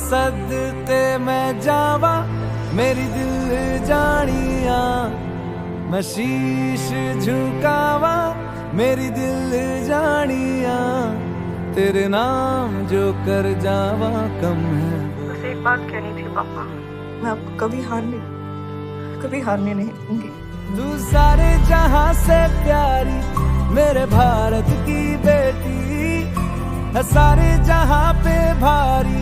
सदते मैं जावा मेरी दिल जानिया, मैं शीश झुकावा मेरी दिल जानिया, तेरे नाम जो कर जावा कम है। बस एक बात कहनी थी पापा, मैं आपको कभी हारने नहीं दूंगी। तू सारे जहां से प्यारी मेरे भारत की बेटी है, सारे जहां पे भारी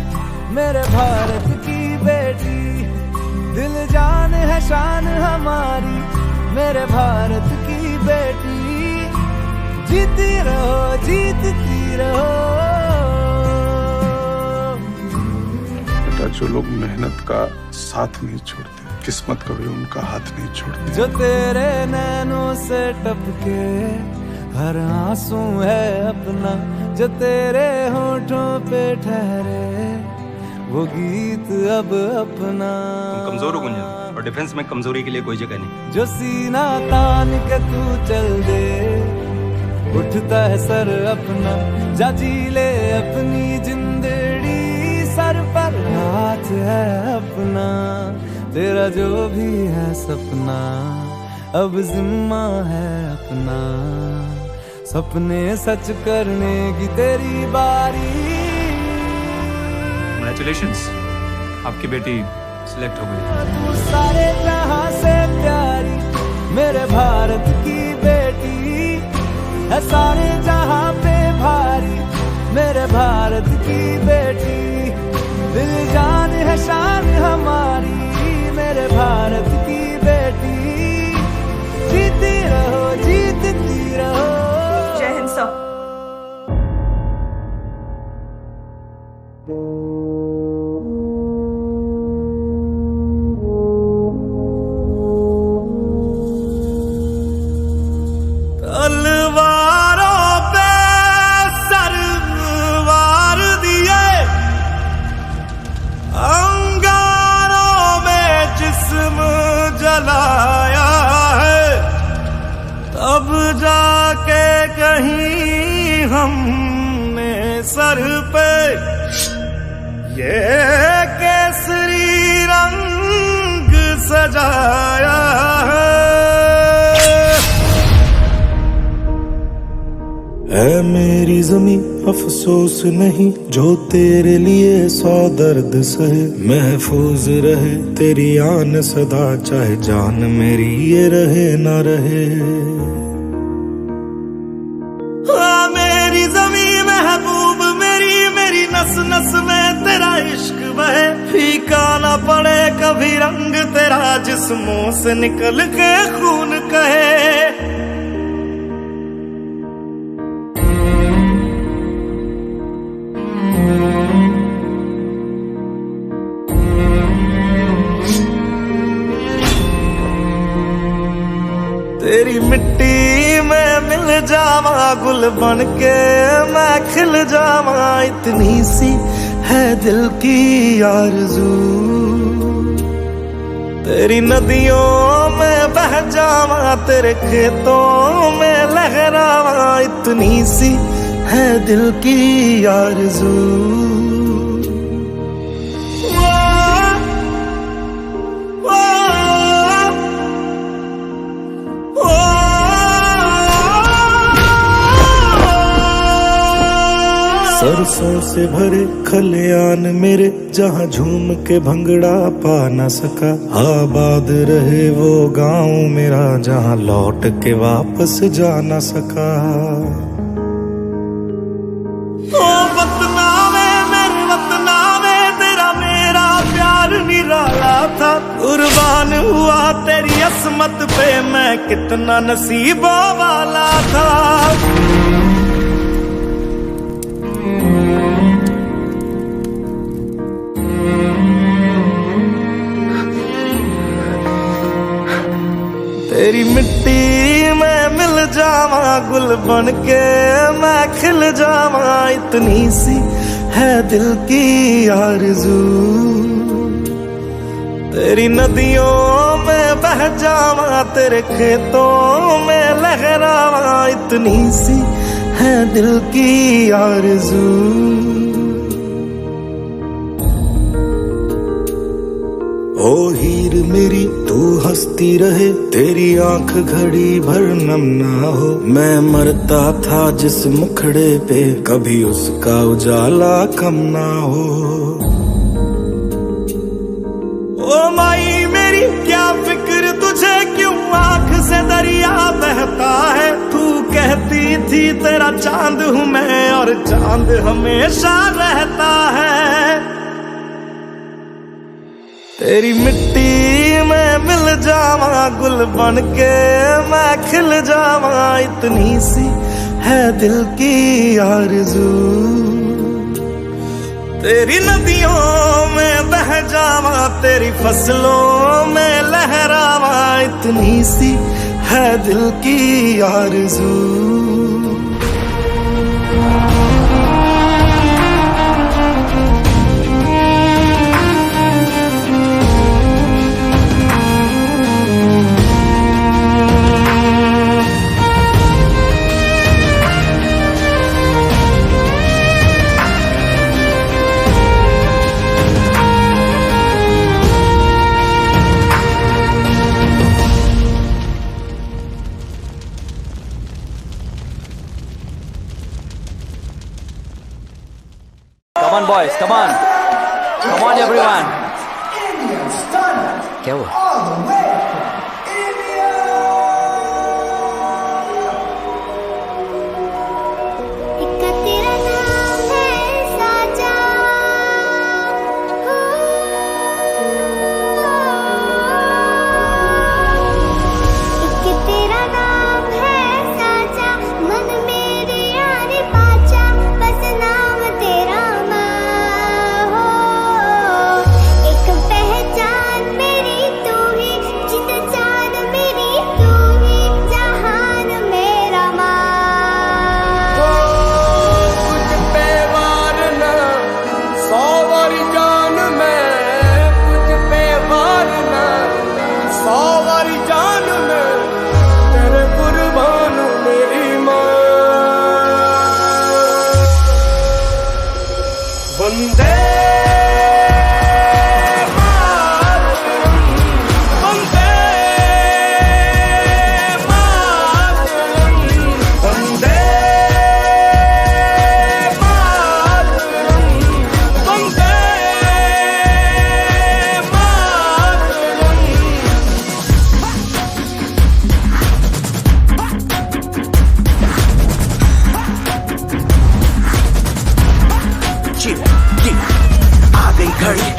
मेरे भारत की बेटी, दिल जान है शान हमारी मेरे भारत की बेटी, जीती रहो जीतती रहो। बेटा, जो लोग मेहनत का साथ नहीं छोड़ते, किस्मत कभी उनका हाथ नहीं छोड़ती। जो तेरे नैनों से टपके हर आंसू है अपना, जो तेरे होठों पे ठहरे वो गीत अब अपना। तुम कमजोर हो गुंजन, और डिफेंस में कमजोरी के लिए कोई जगह नहीं। जो सीना तान के तू चल दे, उठता है सर अपना, जा जी ले अपनी जिंदड़ी, सर पर हाथ है अपना, तेरा जो भी है सपना अब जिम्मा है अपना, सपने सच करने की तेरी बारी। कांग्रेचुलेशंस, आपकी बेटी सिलेक्ट हो गई। तू सारे जहां से प्यारी मेरे भारत की बेटी है, सारे जहां पे भारी मेरे भारत की बेटी, दिल जान है शान हमारी मेरे भारत की बेटी, जीती रहो जीतती रहो। जय हिंद सर। तलवारों पे सरवार दिए, अंगारों में जिस्म जलाया है, तब जाके कहीं हमने सर पे ये केसरी रंग सजाया है। ऐ मेरी ज़मीं अफसोस नहीं, जो तेरे लिए 100 दर्द सहे, महफूज रहे तेरी आन सदा, चाहे जान मेरी ये रहे ना रहे। हाँ मेरी ज़मीं महबूब मेरी, मेरी नस नस में तेरा इश्क बहे, फीका ना पड़े कभी रंग तेरा, जिस्मों से निकल के खून कहे। तेरी मिट्टी में मिल जावा गुल बन के मैं खिल जावा, इतनी सी है दिल की आरज़ू, तेरी नदियों में बह जावा तेरे खेतों में लहरावा, इतनी सी है दिल की आरज़ू। सरसों से भरे खलियान मेरे, जहाँ झूम के भंगड़ा पा न सका, आबाद रहे वो गांव मेरा, जहाँ लौट के वापस जा न सका। ओ वतना में मेरे वतना में तेरा मेरा प्यार निराला था, कुर्बान हुआ तेरी असमत पे मैं कितना नसीबों वाला था। तेरी मिट्टी में मिल जावा गुल बन के मैं खिल जावा, इतनी सी है दिल की आरज़ू, तेरी नदियों में बह जावा तेरे खेतों में लहरावा, इतनी सी है दिल की आरज़ू। ओ हीर मेरी तू हंसती रहे, तेरी आंख घड़ी भर नम ना हो। मैं मरता था जिस मुखड़े पे, कभी उसका उजाला कम ना हो। ओ माई मेरी क्या फिक्र तुझे, क्यों आंख से दरिया बहता है। तू कहती थी तेरा चांद हूं मैं, और चांद हमेशा रहता है। तेरी मिट्टी में मिल जावा, गुल बन के मैं खिल जावा। इतनी सी है दिल की आरज़ू, तेरी नदियों में बह जावा, तेरी फसलों में लहरावा। इतनी सी है दिल की आरज़ू। Come on boys, come on. Come on everyone. क्या हुआ? वंदे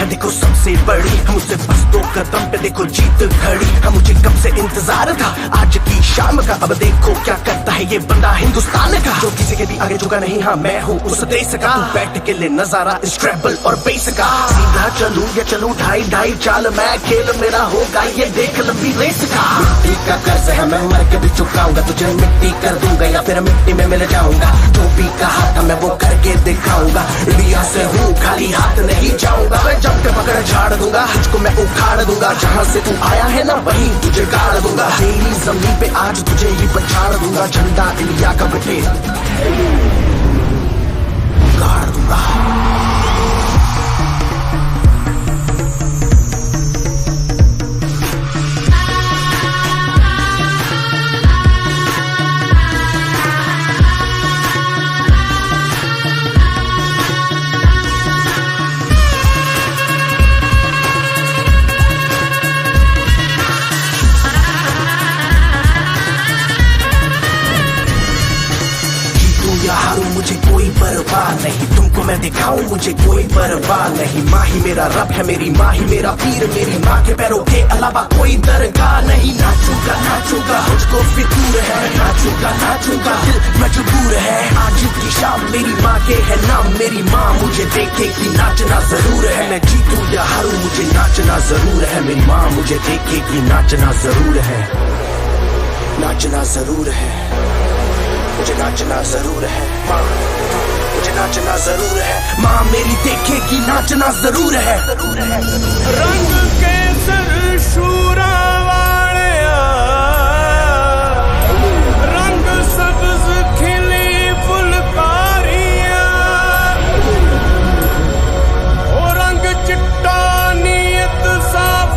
देखो सबसे बड़ी, हम उससे बस 2 कदम पे देखो जीत खड़ी। हम मुझे कब से इंतजार था आज की शाम का, अब देखो क्या करता है ये बंदा हिंदुस्तान का, जो किसी के भी आगे झुका नहीं। हाँ मैं हूँ उस देश का, बैठ के ले नजारा इस ट्रैवल और बेस का। सीधा चलूं या चलूं ढाई ढाई चाल, मैं खेल मेरा होगा ये देख लंबी रेस का। मिट्टी का कर्ज है मैं मर के भी चुकाऊंगा, तुझे मिट्टी कर दूंगा या फिर मिट्टी में मिल जाऊंगा। जो भी कहा था मैं वो करके दिखाऊंगा, इंडिया से हूँ खाली हाथ नहीं जाऊंगा। मैं जब के पकड़ झाड़ दूंगा, तुझको मैं उखाड़ दूंगा। जहाँ से तू आया है ना वहीं तुझे गाड़ दूंगा। तेरी जमीन पे आज तुझे ही पछाड़ दूंगा, झंडा इंडिया का बटे गाड़ दूंगा। मुझे कोई परवाह नहीं, तुमको मैं दिखाऊं मुझे कोई परवाह नहीं। माँ ही मेरा रब है, मेरी माँ ही मेरा पीर, मेरी माँ के पैरों के अलावा कोई दरगाह नहीं। नाचूंगा नाचूंगा मुझको फितूर है, नाचूंगा नाचूंगा दिल मजबूर है। आज की शाम मेरी माँ के है नाम, मेरी माँ मुझे देखेगी नाचना जरूर है। मैं जीतूं या हारूं मुझे नाचना जरूर है, मेरी माँ मुझे देखेगी नाचना जरूर है। नाचना जरूर है, मुझे नाचना जरूर है। माँ मुझे नाचना जरूर है, माँ मेरी देखेगी नाचना जरूर है। रंग केसर शूरा वालिया, रंग सब्ज खिली फुलकारियां, ओ रंग चिट्टा नीयत साफ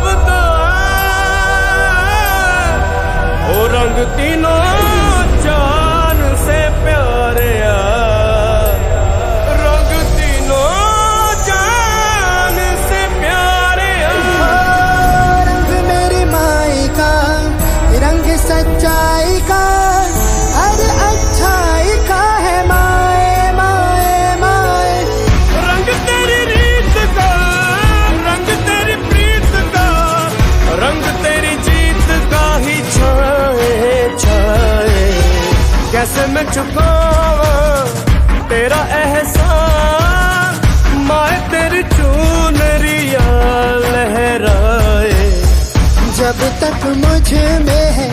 अब तक मुझ में है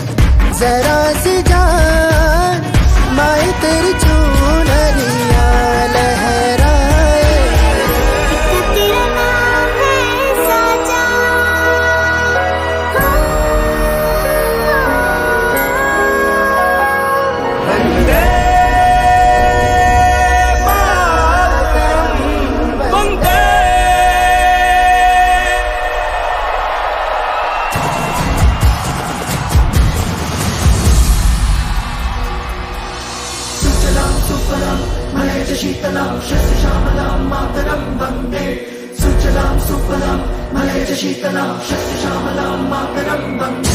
जरा सी जान, माए तेरी चुनरिया लहराए। तेरा नाम है साजा, वंदे मातरम, वंदे।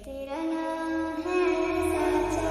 तेरा नाम है साजा,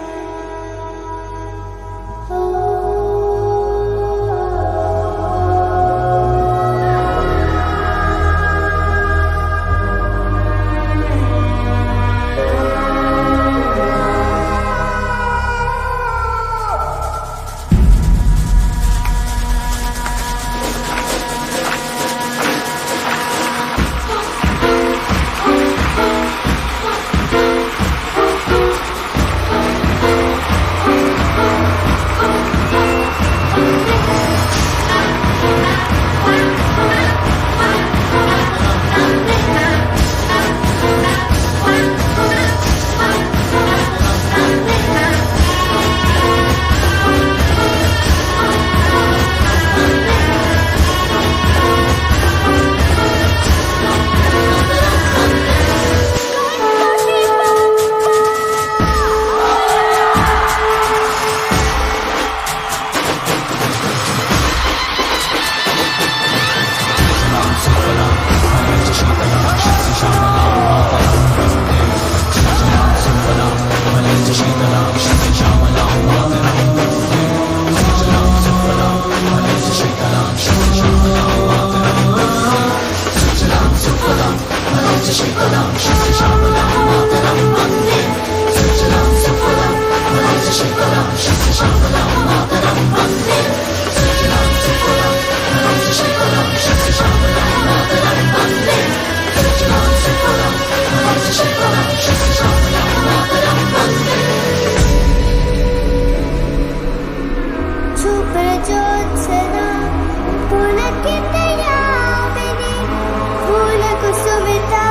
फूल कुसुमिता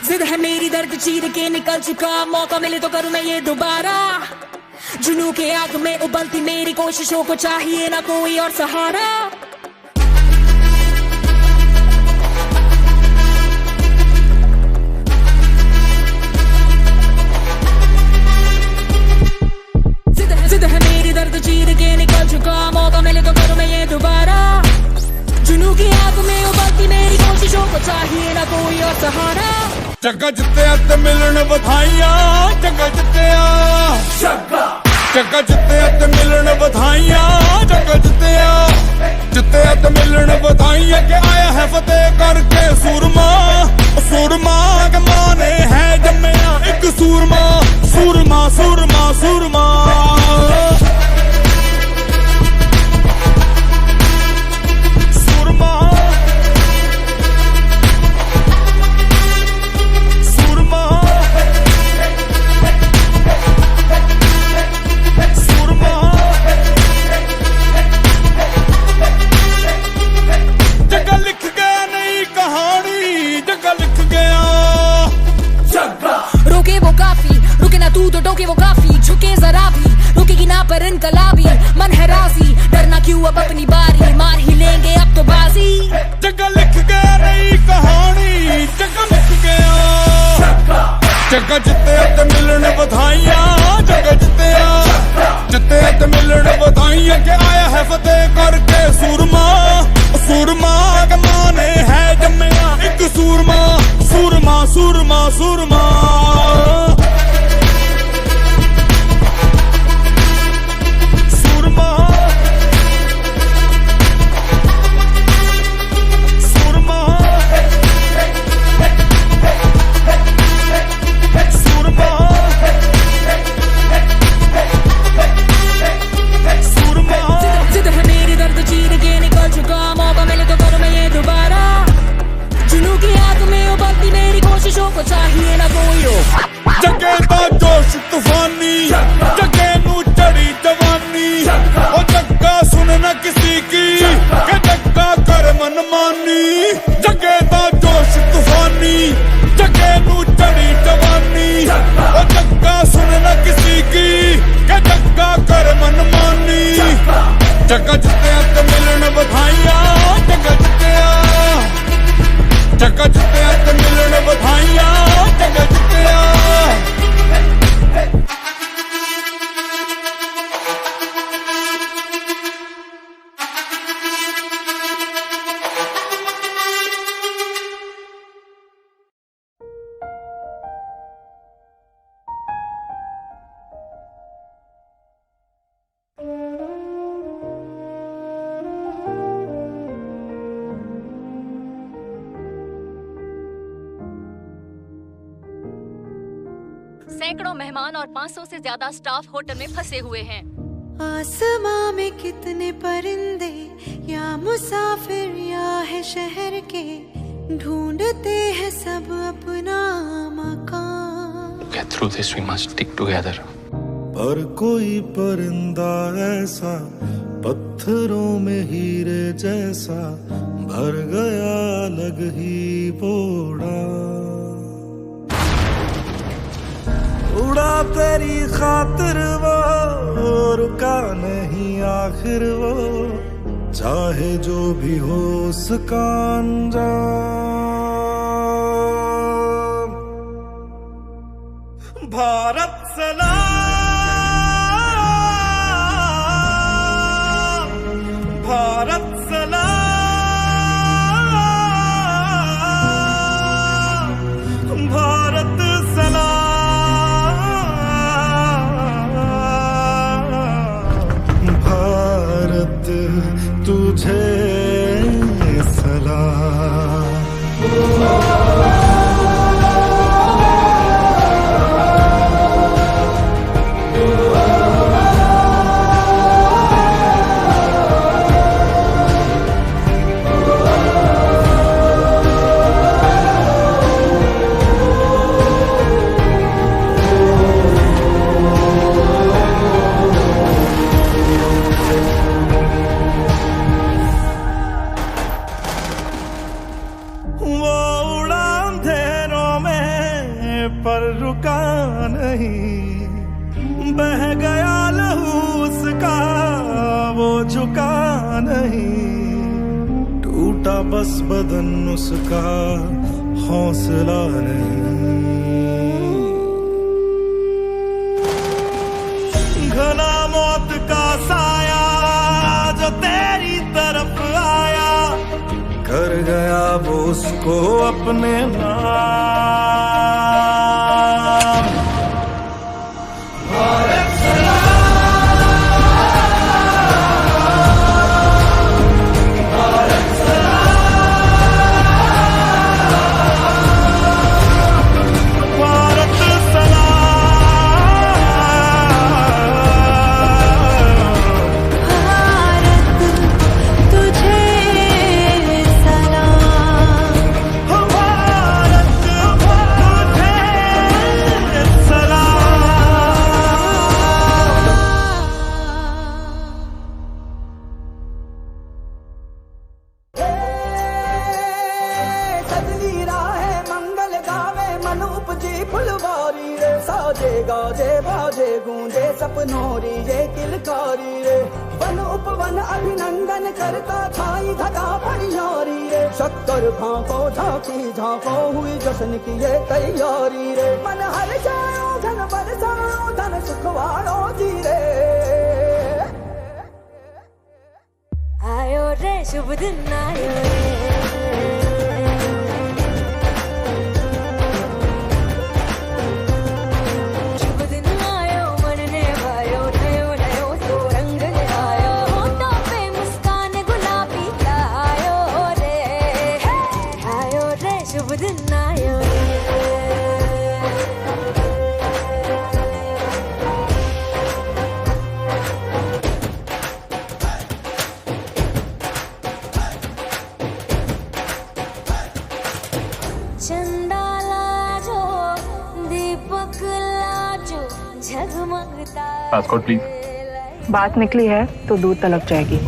जिद है मेरी दर्द चीर के निकल चुका, मौका मिले तो करूं मैं ये दोबारा। जुनू के आग में उबलती मेरी कोशिशों को चाहिए ना कोई और सहारा। जिद है मेरी दर्द चीर के निकल चुका, मौका मिले तो करूं मैं ये दोबारा। जुनू की आग में उबलती मेरी कोशिशों को चाहिए ना कोई और सहारा। जग्गा जित्तिया ते मिलन बधाइयां, जग्गा जित्तिया, जग्गा जित्तिया ते मिलन बधाइयां, जग्गा जित्तिया, जित्तिया ते मिलन बधाइयां के आया है फतेह करके सूरमा। सूरमा के माने है जम्मिया एक सूरमा, सूरमा सूरमा सूरमा। तू तो टोके वो काफी, झुके जरा भी रुकेगी ना पर इनकलाबी। मन है राजी, डरना क्यों अब अपनी बारी, मार ही लेंगे अब तो बाजी। जग्गा लिख गया नई कहानी, जग्गा लिख गया। जग्गा जित्तिया ते मिलन बधाइयां, जग्गा जित्तिया, जित्तिया ते मिलन बधाइयां के आया है फतेह करके सूरमा। सूरमा के माने है जम्मिया एक सूरमा, सूरमा सूरमा सूरमा। को चाहिए ना कोई जगे दा जोश तूफानी, जगे नू चढ़ी जवानी। ओ जग्गा सुन न किसी की, के जग्गा कर मनमानी। जगे दा जोश तूफानी, जगे नू चढ़ी जवानी। ओ जग्गा सुन न किसी की, के जग्गा कर मनमानी। जग्गा जित्तिया ते मिलन बधाइयां, जग्गा जित्तिया, जग्गा जित्तिया ते मिलन बधाइयां, जग्गा जित्तिया। सैकड़ों मेहमान और 500 से ज्यादा स्टाफ होटल में फंसे हुए हैं। आसमां में कितने परिंदे, या मुसाफिर या है शहर के, ढूंढते हैं सब अपना मकान। Get through this, we must stick together. पर कोई परिंदा ऐसा, पत्थरों में हीरे जैसा, भर गया अलग ही बोड़ा। उड़ा तेरी खातिर वो, रुका नहीं आखिर वो, चाहे जो भी हो उसका अंजाम। भारत सलाम, भारत सलाम, भारत सलाम, भारत तुझे सलाम। वो उड़ान पर रुका नहीं, बह गया लहू उसका वो झुका नहीं, टूटा बस बदन उसका हौसला नहीं। घना मौत का साया जो तेरी तरफ आया, कर गया वो उसको अपने नाम। भारत सपनोरी ये किलकारी रे, वन उपवन अभिनंदन करता छाई घटा परियारी रे, शक्कर भांको झांकी झांको हुई जश्न की ये तैयारी रे, मन हर जाओ धन बरसाओ धन सुखवाड़ो जी रे। आयो रे शुभ दिन आयो रे, पासपोर्ट प्लीज। बात निकली है तो दूर तलक जाएगी।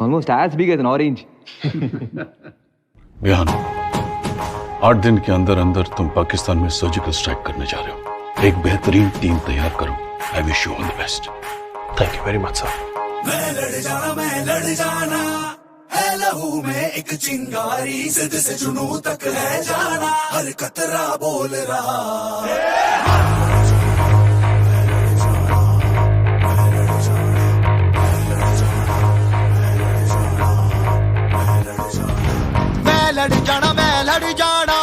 Almost as big as an orange. बिहान 8 दिन के अंदर अंदर तुम पाकिस्तान में सर्जिकल स्ट्राइक करने जा रहे हो। एक बेहतरीन टीम तैयार करो। I wish you all the best. Thank you very much sir. मैं लड़ जाना है लहू में एक चिंगारी, जिद से जुनू तक है जाना, हर कतरा बोल रहा। मैं लड़ जाना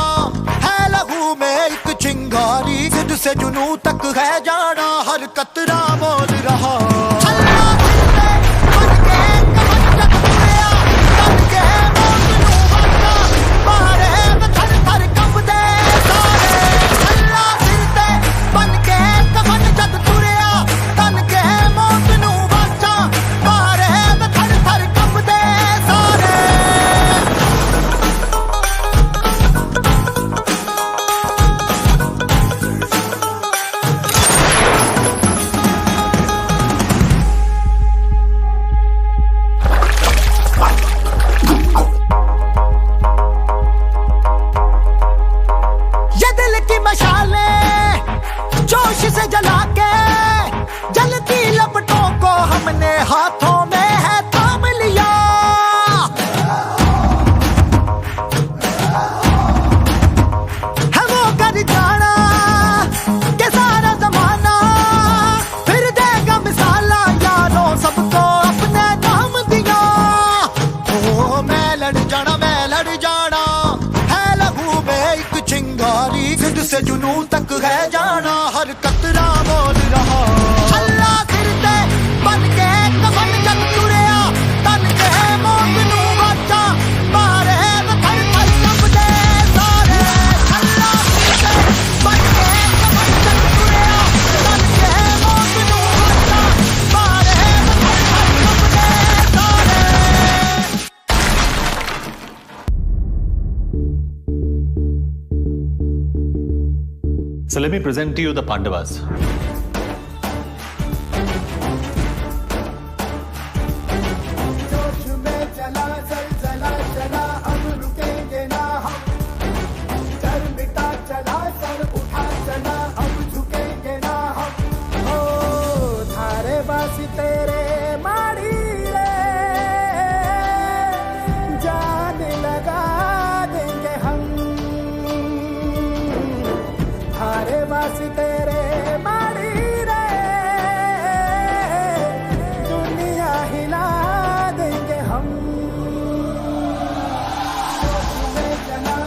है लहू में एक चिंगारी, जिद से जुनू तक है जाना, हर कतरा बोल रहा। से जुनू तक है जाना, हर कतरा बोल रहा। अल्लाह सिर ते बन के कफन जग तुरिया, तन के मौत नू वाचा मारे थर थर कंबदे सारे। अल्लाह सिर ते बन के कफन जग तुरिया, तन के मौत नू वाचा मारे थर थर कंबदे सारे। So let me present to you the Pandavas. जोश में चला जलजला चला, अब रुकेंगे ना हम। डर मिटा चला, सर उठा चला, अब झुकेंगे ना हम। ओ थारे बासी तेरे माड़ी रे, जान लगा देंगे हम। थारे बासी तेरे माड़ी रे, दुनिया हिला देंगे हम। में चला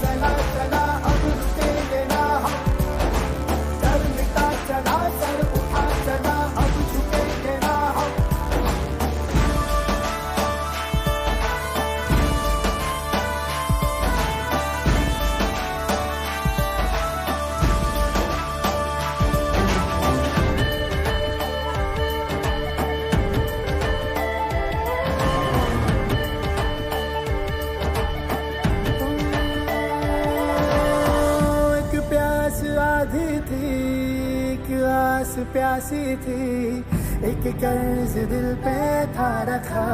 चला चला, अब रुकेंगे ना हम। डर मिटा चला, सर उठा चला, अब झुकेंगे ना हम। एक प्यास आधी थी, एक आस प्यासी थी, एक कर्ज दिल पे था रखा।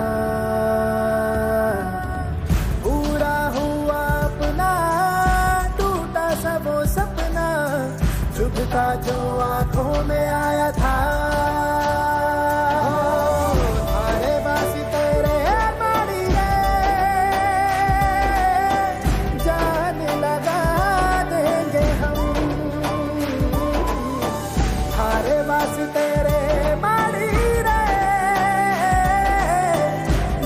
पूरा हुआ अपना, टूटा सा वो सपना, चुभता जो आंखों में आया था। थारे बासी तेरे मारी रे, जान लगा देंगे हम। थारे बासी तेरे मारी रे,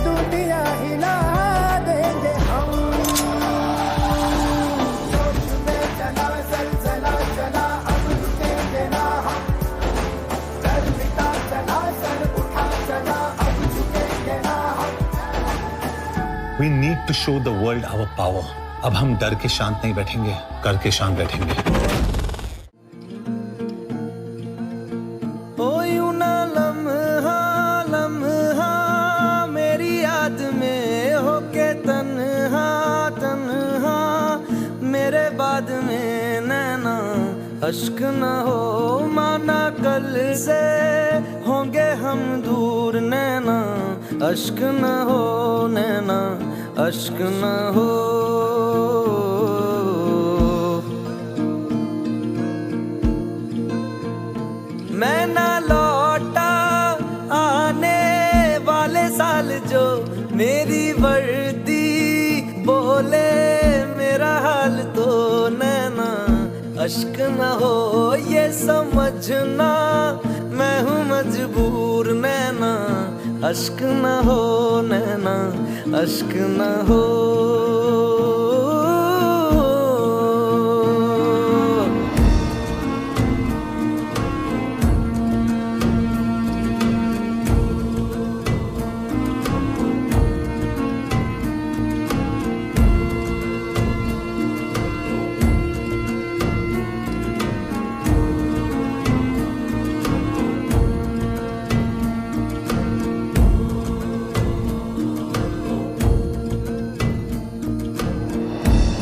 दुनिया हिला देंगे हम। जोश में चला जलजला चला, अब रुकेंगे ना हम। डर मिटा चला, सर उठा चला, अब झुकेंगे ना हम। We need to show the world our power. अब हम डर के शांत नहीं बैठेंगे, करके शांत बैठेंगे। ओ यूं ना लम्हा लम्हा मेरी याद में होके तन्हा तन्हा, मेरे बाद में नैना अश्क न हो माना, कल से होंगे हम दूर नैना, अश्क न हो नैना, अश्क न हो। मैं ना लौटा आने वाले साल, जो मेरी वर्दी बोले मेरा हाल, तो नैना अश्क न हो ये समझना, मैं हूँ मजबूर नैना, अश्क न हो नैना, अश्क न हो।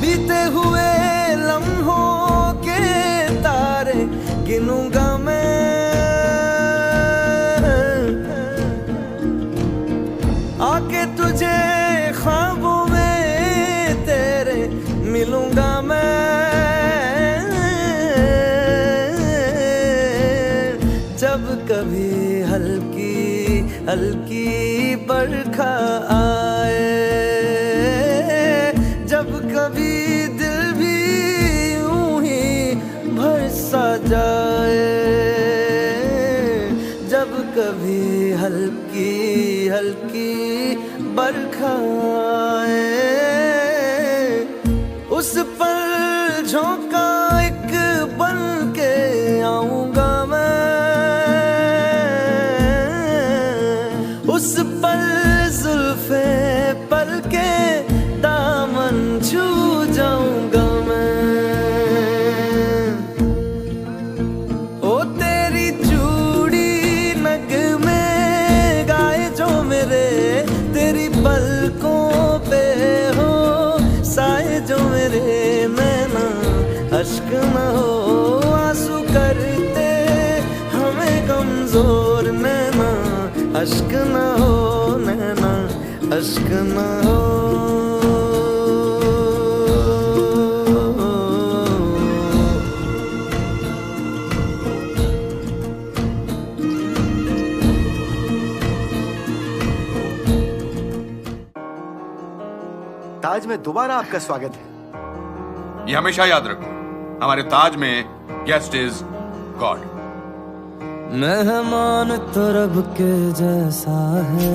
बीते हुए लम्हों के तारे गिनूंगा मैं, आके तुझे ख्वाबों में तेरे मिलूंगा मैं। जब कभी हल्की हल्की बरखा आए, जब कभी दिल भी यूं ही भर सा जाए, जब कभी हल्की हल्की बरखा आए, उस पर झोंका एक अश्क न हो। ताज में दोबारा आपका स्वागत है। ये हमेशा याद रखो, हमारे ताज में गेस्ट इज गॉड। मेहमान तो रब के जैसा है,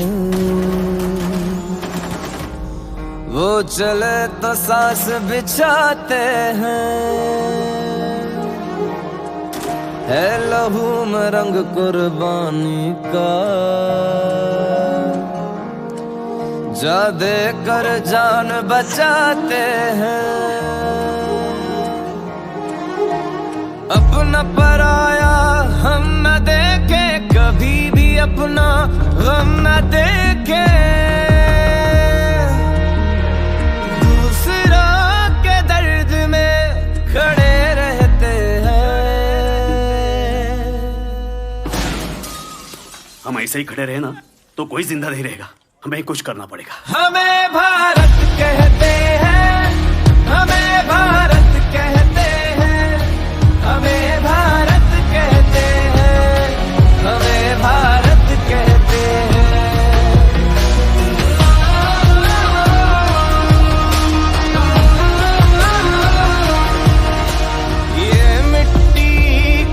वो चले तो सांस बिछाते हैं। है लहू में रंग कुर्बानी का, जा दे कर जान बचाते हैं। अपना पराया हम न देखे, कभी भी अपना गम न देखे। दूसरा के दर्द में खड़े रहते हैं। हम ऐसे ही खड़े रहे ना तो कोई जिंदा नहीं रहेगा, हमें कुछ करना पड़ेगा। हमें भारत कहते हैं, हमें भारत कहते हैं, हमें भारत कहते हैं, हमें भारत कहते हैं। ये मिट्टी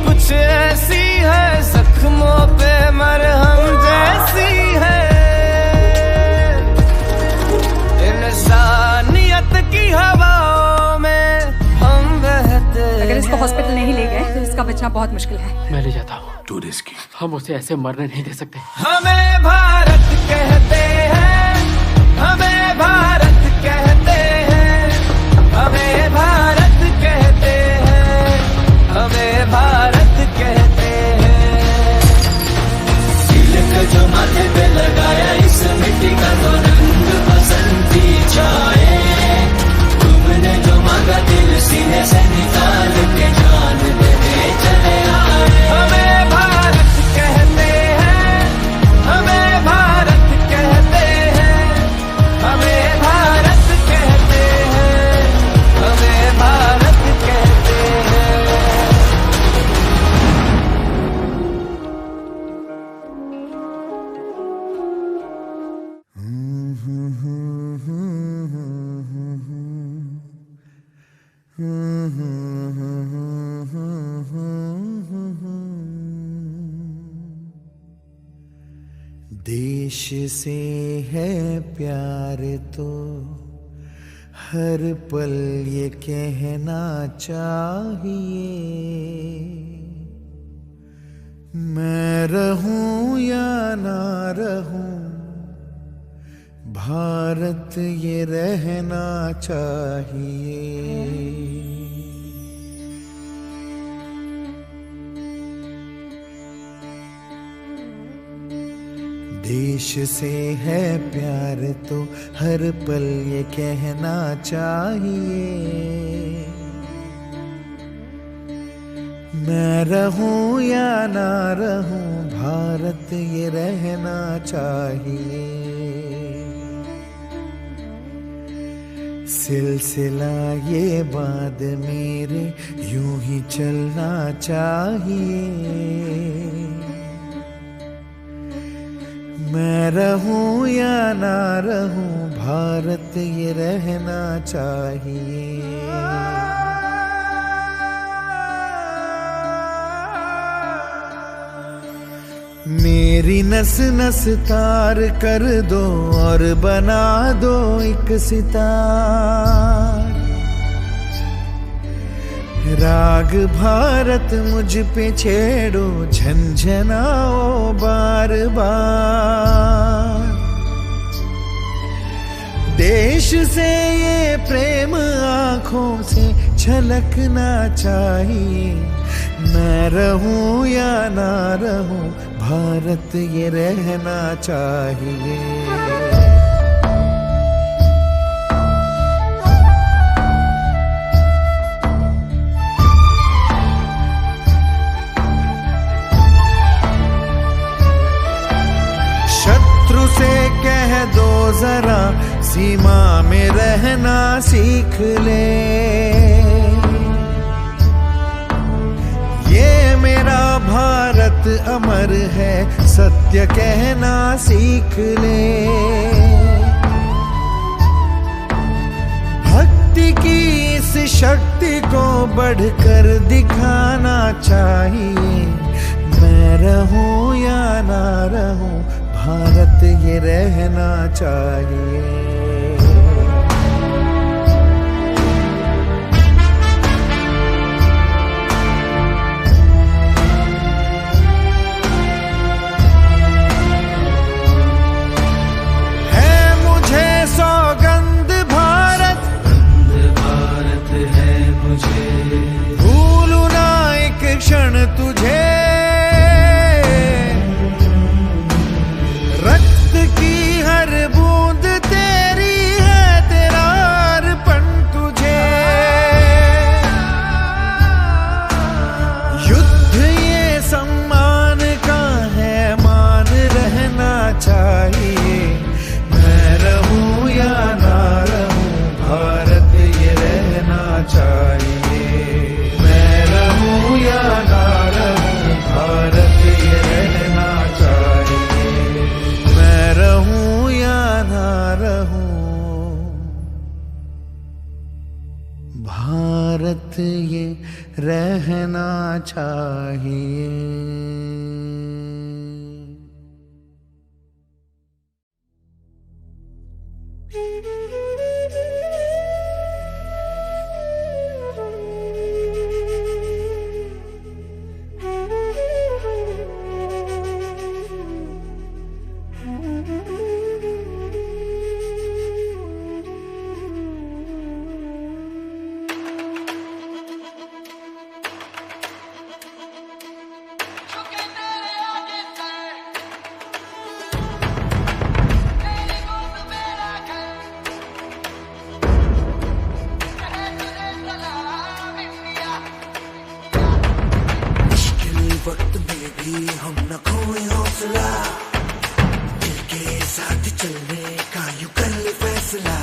कुछ ऐसी है, जख्मों पे मरहम जैसी है। इंसानियत की हवाओं में हम बहते। अगर इसको हॉस्पिटल नहीं ले गए तो इसका बचना बहुत मुश्किल है। मैं ले जाता हूँ। टू रिस्की, हम उसे ऐसे मरने नहीं दे सकते। हमें भारत कहते हैं, हमें भारत कहते हैं, हमें भारत कहते हैं, हमें भारत कहते हैं। तिलक जो माथे पे लगाया, इस मिट्टी का तो रंग बसंती छाए। तुमने जो मांगा दिल सीने से निकाल के जान देने चले आए। हमें भारत कहते हैं, हमें भारत कहते हैं, हमें भारत कहते हैं, हमें भारत कहते हैं। देश से है प्यार तो हर पल ये कहना चाहिए। मैं रहूं या ना रहूं, भारत ये रहना चाहिए। देश से है प्यार तो हर पल ये कहना चाहिए। मैं रहूं या ना रहूं, भारत ये रहना चाहिए। सिलसिला ये बाद मेरे यूं ही चलना चाहिए। मैं रहूं या ना रहूं, भारत ये रहना चाहिए। मेरी नस नस तार कर दो और बना दो एक सितार। राग भारत मुझ पे छेड़ो, झंझनाओ बार बार। देश से ये प्रेम आँखों से छलकना चाहिए। मैं रहूं या ना रहूं, भारत ये रहना चाहिए। शत्रु से कह दो जरा सीमा में रहना सीख ले। ये मेरा भारत अमर है, सत्य कहना सीख ले। भक्ति की इस शक्ति को बढ़कर दिखाना चाहिए। मैं रहूं या ना रहूं, भारत ये रहना चाहिए। सौगंध भारत है मुझे, भूलूं ना एक क्षण तुझे। रक्त की हर बूंद तेरी है, तेरा अर्पण तुझे। युद्ध ये सम्मान का है, मान रहना चाहिए। मैं रहूं या ना रहूं, भारत ये रहना चाहिए। मैं रहूं या ना रहूं, भारत ये रहना चाहिए। मैं रहूं या ना रहूं, भारत ये रहना चाहिए। वक्त में भी हम न खोए हौसला, दिल के साथ चलने का यूं कर ले फैसला।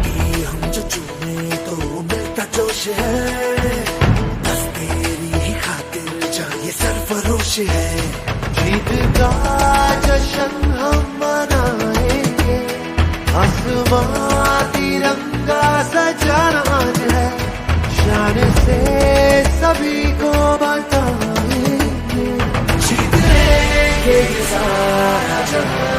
कि हम जो चुने तो मिलता जोश है, बस तेरी ही खातिर जा ये सरफरोश है। जीत का जश्न हम मनाएंगे, आसमां तिरंगा सजाना है। शान से सभी को बताएंगे, जीत लेंगे सारा जहां।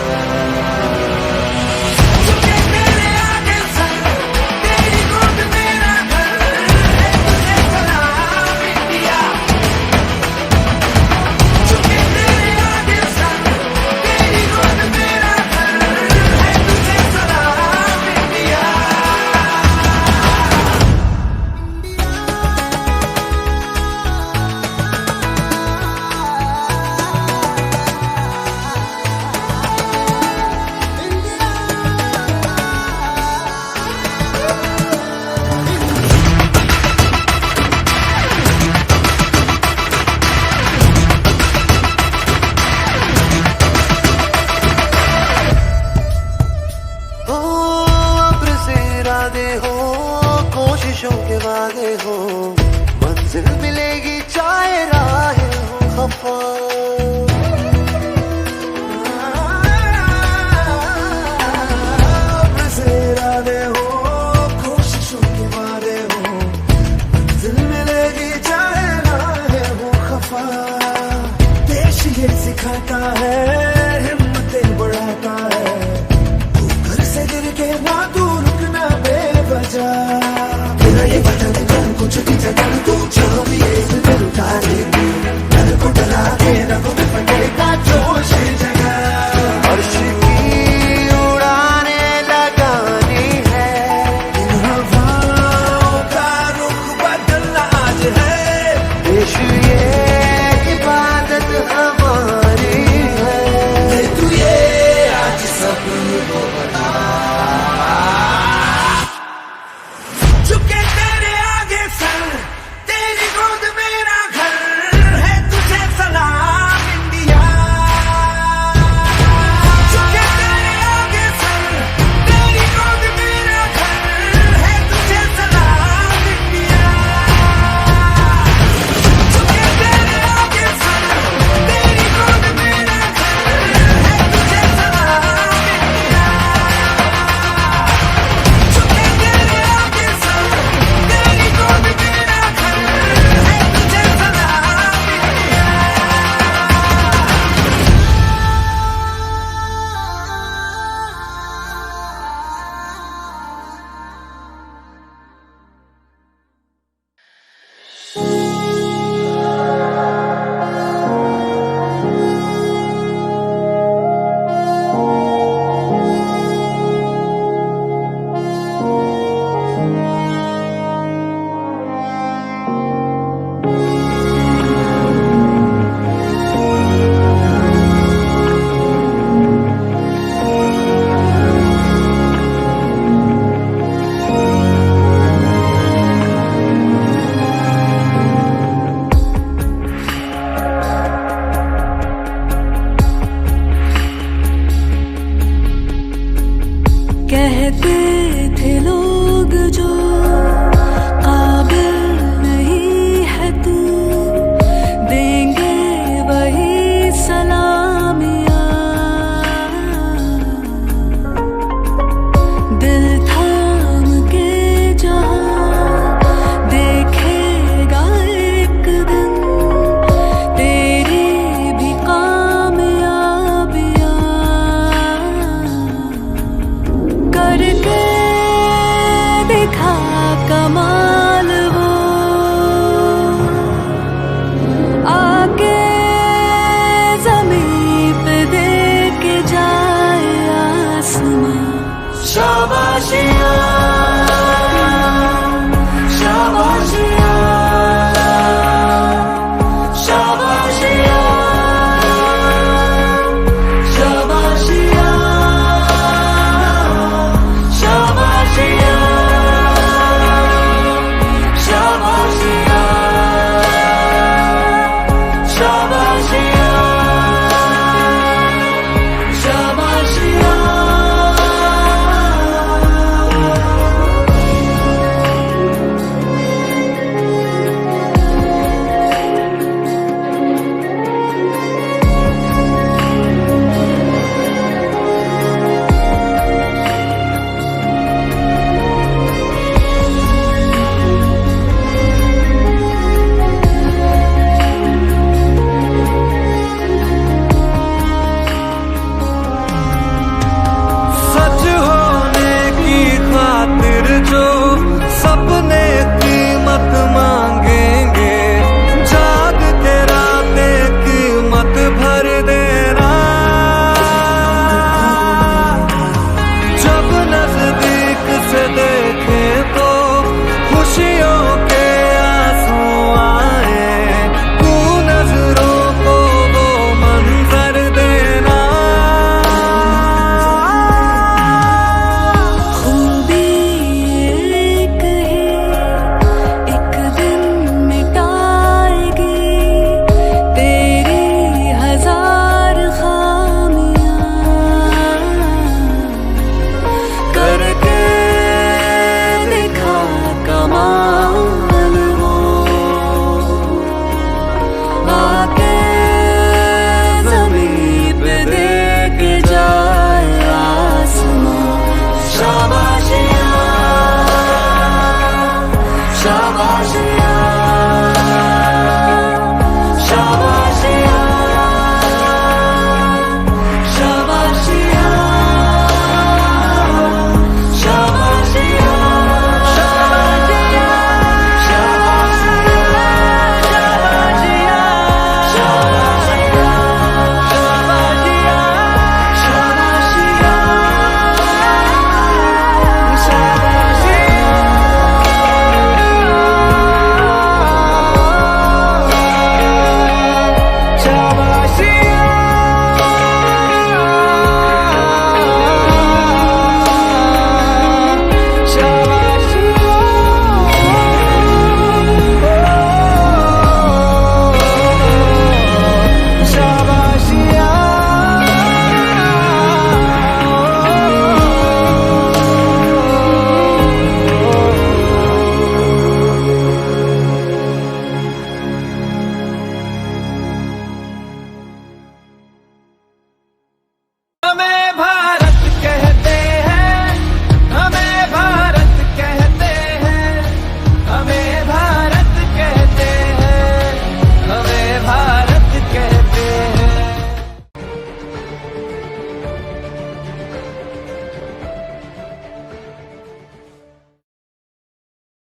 के वादे हो, मंजिल मिलेगी चाहे राहें हो खफा। से इरादे हो, कोशिशों के वादे हो, मंजिल मिलेगी चाहे राहें हो खफा। देश ये सिखाता है, हिम्मतें बढ़ाता है। तू घर से गिर के ना तू रुकना बेवजह। ये वतन कर कुछ भी जगह तू जो भी एक दिल उठा ले, डर को डरा के रखो दिखा कमाल वो आके ज़मीन पे दे के जाए आसमां। शाबाशियाँ शाबाशियाँ शाबाशियाँ शाबाशियाँ शाबाशियाँ शाबाशियाँ शाबाशियाँ शाबाशियाँ। सच होने की खातिर जो सपने कीमत मांगेंगे, जाग के रातें कीमत भर देना। जब नजदीक से देखे तो खुशियों के आंसू आए, तू नजरों को वो मंजर देना। खूबी एक ही एक दिन मिटाएगी तेरी हजार खामियां। करके दिखा कमाल वो आके ज़मीन पे दे के जाए आसमां। शाबाशियाँ शाबाशियाँ